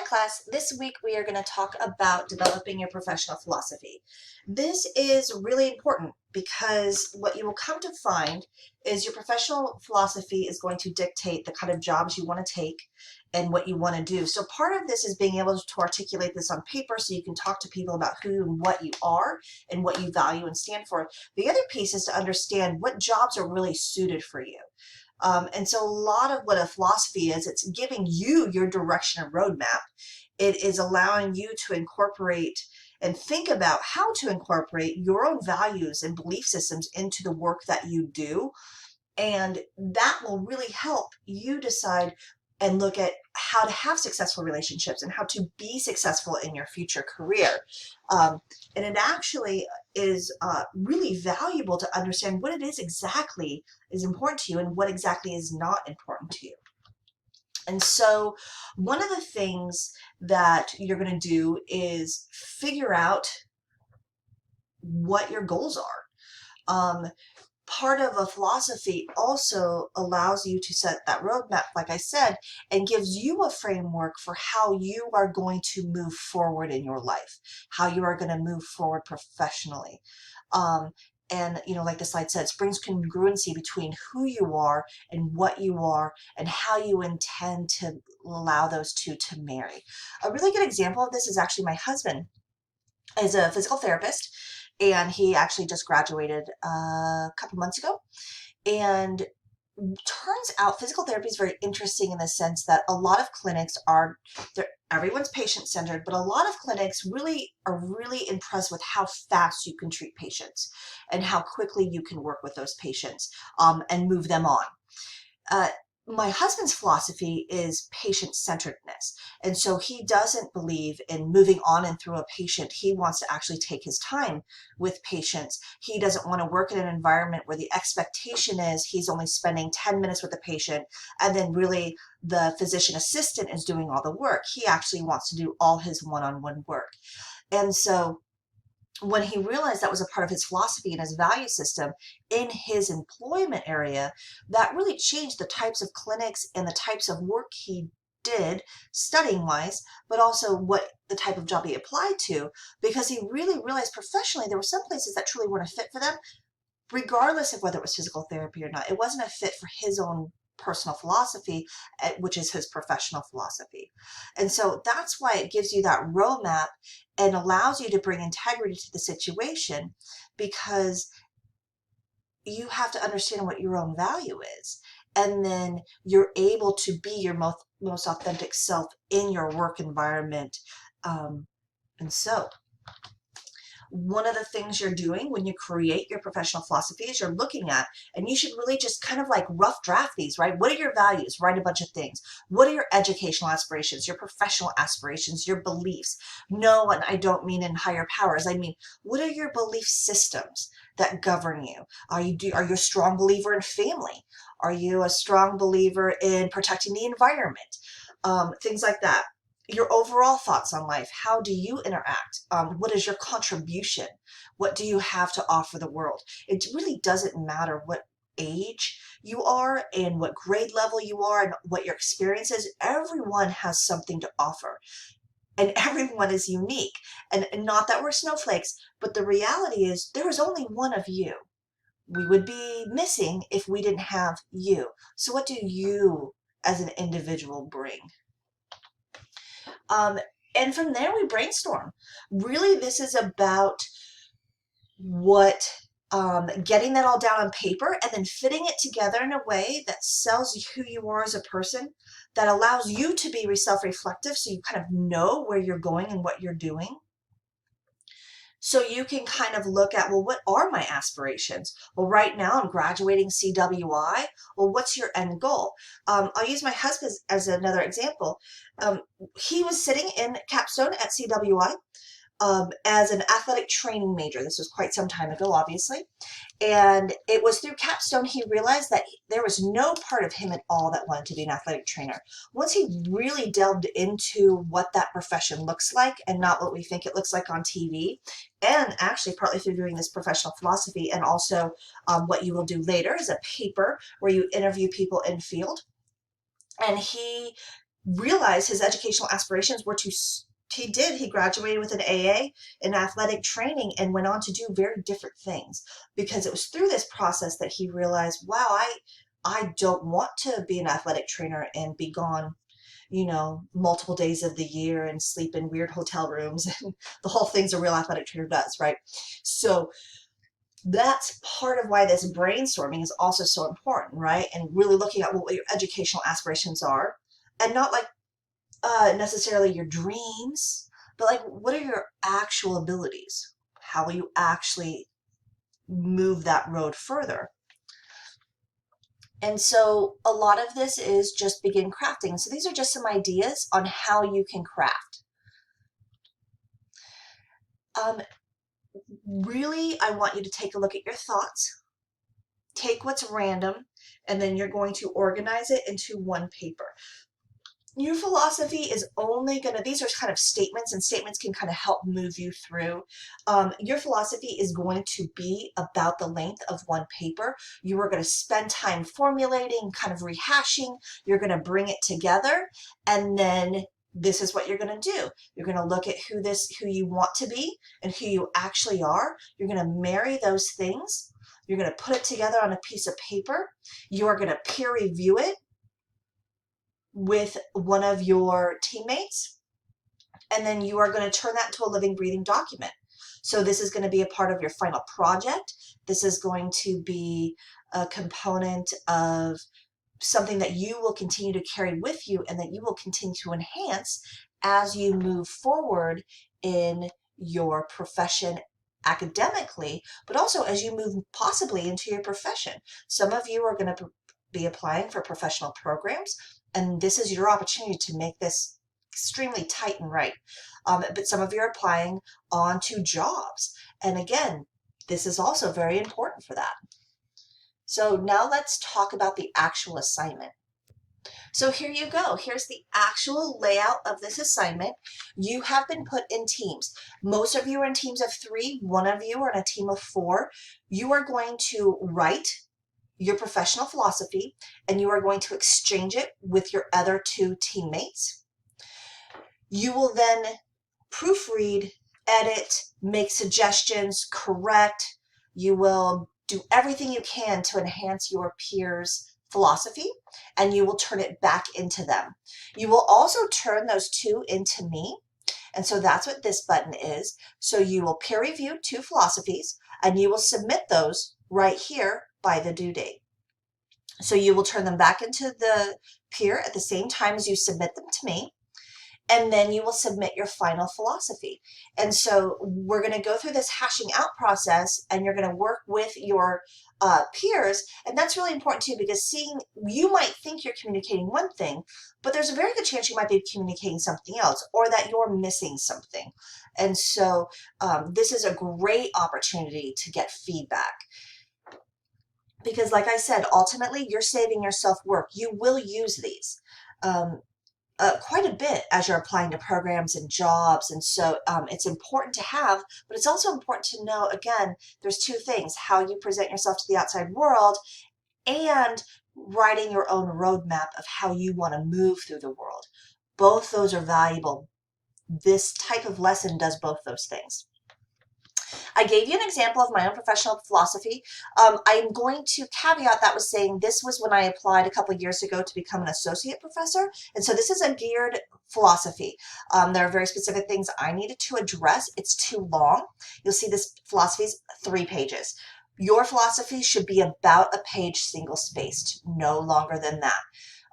class. This week we are going to talk about developing your professional philosophy. This is really important because what you will come to find is your professional philosophy is going to dictate the kind of jobs you want to take and what you want to do. So part of this is being able to articulate this on paper so you can talk to people about who and what you are and what you value and stand for. The other piece is to understand what jobs are really suited for you. And so a lot of what a philosophy is, it's giving you your direction and roadmap. It is allowing you to incorporate and think about how to incorporate your own values and belief systems into the work that you do. And that will really help you decide and look at how to have successful relationships and how to be successful in your future career. And it actually is really valuable to understand what it is exactly is important to you and what exactly is not important to you. And so one of the things that you're going to do is figure out what your goals are. Part of a philosophy also allows you to set that roadmap, like I said, and gives you a framework for how you are going to move forward in your life, how you are going to move forward professionally. And, like the slide says, brings congruency between who you are and what you are and how you intend to allow those two to marry. A really good example of this is actually my husband is a physical therapist, and he actually just graduated a couple months ago. And turns out physical therapy is very interesting in the sense that a lot of clinics are, everyone's patient-centered, but a lot of clinics are really impressed with how fast you can treat patients and how quickly you can work with those patients and move them on. My husband's philosophy is patient-centeredness. And so he doesn't believe in moving on and through a patient. He wants to actually take his time with patients. He doesn't want to work in an environment where the expectation is he's only spending 10 minutes with the patient and then really the physician assistant is doing all the work. He actually wants to do all his one-on-one work. And so when he realized that was a part of his philosophy and his value system in his employment area, that really changed the types of clinics and the types of work he did studying wise, but also what the type of job he applied to, because he really realized professionally there were some places that truly weren't a fit for them, regardless of whether it was physical therapy or not. It wasn't a fit for his own personal philosophy, which is his professional philosophy. And so that's why it gives you that roadmap and allows you to bring integrity to the situation, because you have to understand what your own value is. And then you're able to be your most authentic self in your work environment. And so one of the things you're doing when you create your professional philosophy is you're looking at, and you should really just kind of like rough draft these, right? What are your values? Write a bunch of things. What are your educational aspirations, your professional aspirations, your beliefs? No, and I don't mean in higher powers. I mean, what are your belief systems that govern you? Are you a strong believer in family? Are you a strong believer in protecting the environment? Things like that. Your overall thoughts on life. How do you interact? What is your contribution? What do you have to offer the world? It really doesn't matter what age you are and what grade level you are and what your experience is. Everyone has something to offer, and everyone is unique. And not that we're snowflakes, but the reality is there is only one of you. We would be missing if we didn't have you. So what do you as an individual bring? And from there we brainstorm. Really, this is about getting that all down on paper and then fitting it together in a way that sells who you are as a person, that allows you to be self-reflective so you kind of know where you're going and what you're doing. So you can kind of look at, well, what are my aspirations? Well, right now I'm graduating CWI. Well, what's your end goal? I'll use my husband as another example. He was sitting in Capstone at CWI as an athletic training major. This was quite some time ago, obviously. And it was through Capstone he realized that there was no part of him at all that wanted to be an athletic trainer. Once he really delved into what that profession looks like and not what we think it looks like on TV, and actually partly through doing this professional philosophy, and also what you will do later is a paper where you interview people in field. And he realized his educational aspirations were to, he graduated with an AA in athletic training and went on to do very different things, because it was through this process that he realized, wow, I don't want to be an athletic trainer and be gone, multiple days of the year and sleep in weird hotel rooms and the whole things a real athletic trainer does, right? So that's part of why this brainstorming is also so important, right? And really looking at what your educational aspirations are, and not like necessarily your dreams, but like what are your actual abilities? How will you actually move that road further? And so a lot of this is just begin crafting. So these are just some ideas on how you can craft. Really, I want you to take a look at your thoughts, take what's random, and then you're going to organize it into one paper. Your philosophy is only going to, these are kind of statements, and statements can kind of help move you through. Your philosophy is going to be about the length of one paper. You are going to spend time formulating, kind of rehashing. You're going to bring it together, and then this is what you're going to do. You're going to look at who you want to be and who you actually are. You're going to marry those things. You're going to put it together on a piece of paper. You are going to peer review it with one of your teammates, and then you are going to turn that into a living, breathing document. So this is going to be a part of your final project. This is going to be a component of something that you will continue to carry with you and that you will continue to enhance as you move forward in your profession academically, but also as you move possibly into your profession. Some of you are going to be applying for professional programs, and this is your opportunity to make this extremely tight and right. But some of you are applying onto jobs. And again, this is also very important for that. So now let's talk about the actual assignment. So here you go. Here's the actual layout of this assignment. You have been put in teams. Most of you are in teams of 3. One of you are in a team of 4. You are going to write your professional philosophy, and you are going to exchange it with your other 2 teammates. You will then proofread, edit, make suggestions, correct. You will do everything you can to enhance your peers' philosophy, and you will turn it back into them. You will also turn those 2 into me, and so that's what this button is. So you will peer review 2 philosophies, and you will submit those right here by the due date. So you will turn them back into the peer at the same time as you submit them to me, and then you will submit your final philosophy. And so we're going to go through this hashing out process, and you're going to work with your peers. And that's really important too, because you might think you're communicating one thing, but there's a very good chance you might be communicating something else, or that you're missing something. And so this is a great opportunity to get feedback. Because like I said, ultimately, you're saving yourself work. You will use these quite a bit as you're applying to programs and jobs. And so it's important to have, but it's also important to know, again, there's 2 things: how you present yourself to the outside world, and writing your own roadmap of how you want to move through the world. Both those are valuable. This type of lesson does both those things. I gave you an example of my own professional philosophy. I'm going to caveat that with saying this was when I applied a couple of years ago to become an associate professor. And so this is a geared philosophy. There are very specific things I needed to address. It's too long. You'll see this philosophy is 3 pages. Your philosophy should be about a page single-spaced, no longer than that.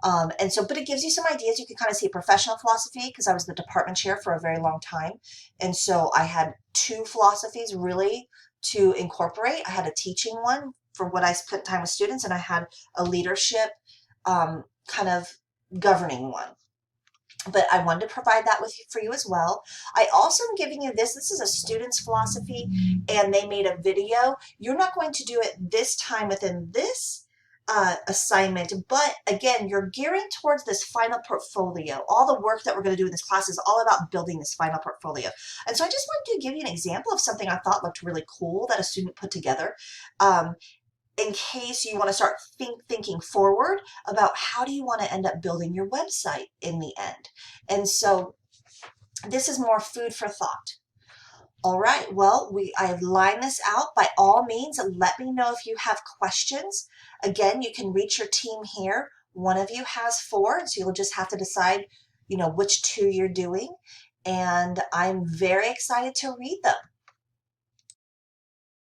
But it gives you some ideas. You can kind of see professional philosophy, because I was the department chair for a very long time. And so I had 2 philosophies really to incorporate. I had a teaching one for what I spent time with students, and I had a leadership kind of governing one. But I wanted to provide that for you as well. I also am giving you this. This is a student's philosophy, and they made a video. You're not going to do it this time within this assignment, but again, you're gearing towards this final portfolio. All the work that we're going to do in this class is all about building this final portfolio. And so I just wanted to give you an example of something I thought looked really cool that a student put together. in case you want to start thinking forward about how do you want to end up building your website in the end. And so this is more food for thought. All right, well, I've lined this out. By all means, let me know if you have questions. Again, you can reach your team here. One of you has 4, so you'll just have to decide, which 2 you're doing. And I'm very excited to read them.